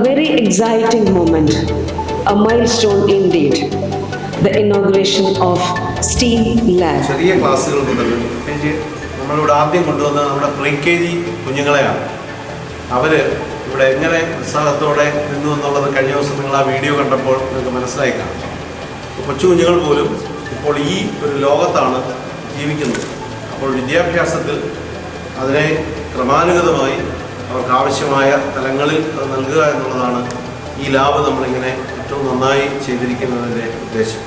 very exciting moment, a milestone indeed, the inauguration of STEAM Lab. ചെറിയ ക്ലാസ്സുകൾ മുതൽ നമ്മളിവിടെ ആദ്യം കൊണ്ടുവന്ന നമ്മുടെ പ്രീ-KG കുഞ്ഞുങ്ങളെയാണ്. അവർ ഇവിടെ എങ്ങനെ ഉത്സാഹത്തോടെ നിന്നു എന്നുള്ളത് കഴിഞ്ഞ ദിവസം നിങ്ങൾ ആ വീഡിയോ കണ്ടപ്പോൾ നിങ്ങൾക്ക് മനസ്സിലായി കാണും. കൊച്ചു കുഞ്ഞുങ്ങൾ പോലും ഇപ്പോൾ ഈ ഒരു ലോകത്താണ് ജീവിക്കുന്നത്. അപ്പോൾ വിദ്യാഭ്യാസത്തിൽ അതിനെ ക്രമാനുഗതമായി അവർക്ക് ആവശ്യമായ തലങ്ങളിൽ അത് നൽകുക എന്നുള്ളതാണ് ഈ ലാബ് നമ്മളിങ്ങനെ ഏറ്റവും നന്നായി ചെയ്തിരിക്കുന്നതിൻ്റെ ഉദ്ദേശം.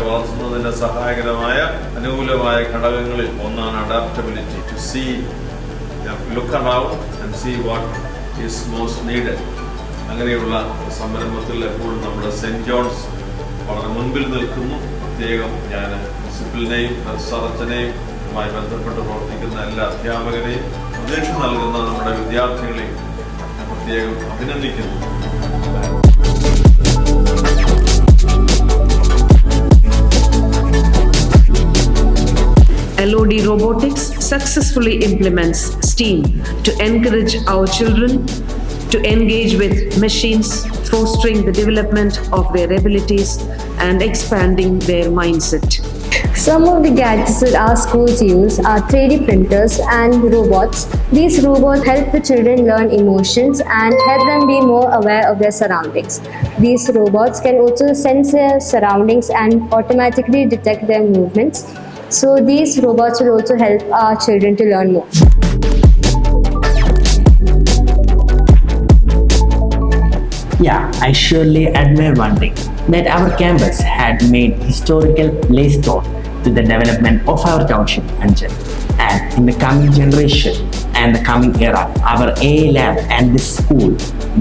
വളർത്തുന്നതിന് സഹായകരമായ അനുകൂലമായ ഘടകങ്ങളിൽ ഒന്നാണ് adaptability. To see look around and see what is most needed. അങ്ങനെയുള്ള സംരംഭത്തിൽ എപ്പോഴും നമ്മുടെ സെൻറ് ജോൺസ് വളരെ മുൻപിൽ നിൽക്കുന്നു. പ്രത്യേകം ഞാൻ പ്രിൻസിപ്പലിനെയും റിസർച്ചിനെയുമായി ബന്ധപ്പെട്ട് പ്രവർത്തിക്കുന്ന എല്ലാ അധ്യാപകരെയും പ്രതീക്ഷ നൽകുന്ന നമ്മുടെ വിദ്യാർത്ഥികളെയും പ്രത്യേകം അഭിനന്ദിക്കുന്നു. LOD Robotics successfully implements STEAM to encourage our children to engage with machines, fostering the development of their abilities and expanding their mindset. Some of the gadgets that our schools use are 3D printers and robots. These robots help the children learn emotions and help them be more aware of their surroundings. These robots can also sense their surroundings and automatically detect their movements. So these robots will also help our children to learn more. Yeah, I surely admire one thing, that our campus had made historical milestone to the development of our township Anjan. And in the coming generation and the coming era, our AI lab and this school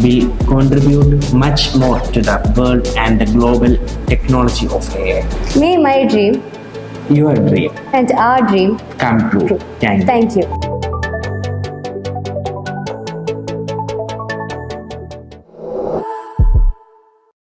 will contribute much more to the world and the global technology of AI. May my dream Your dream and our dream come true. Thank you. Thank you.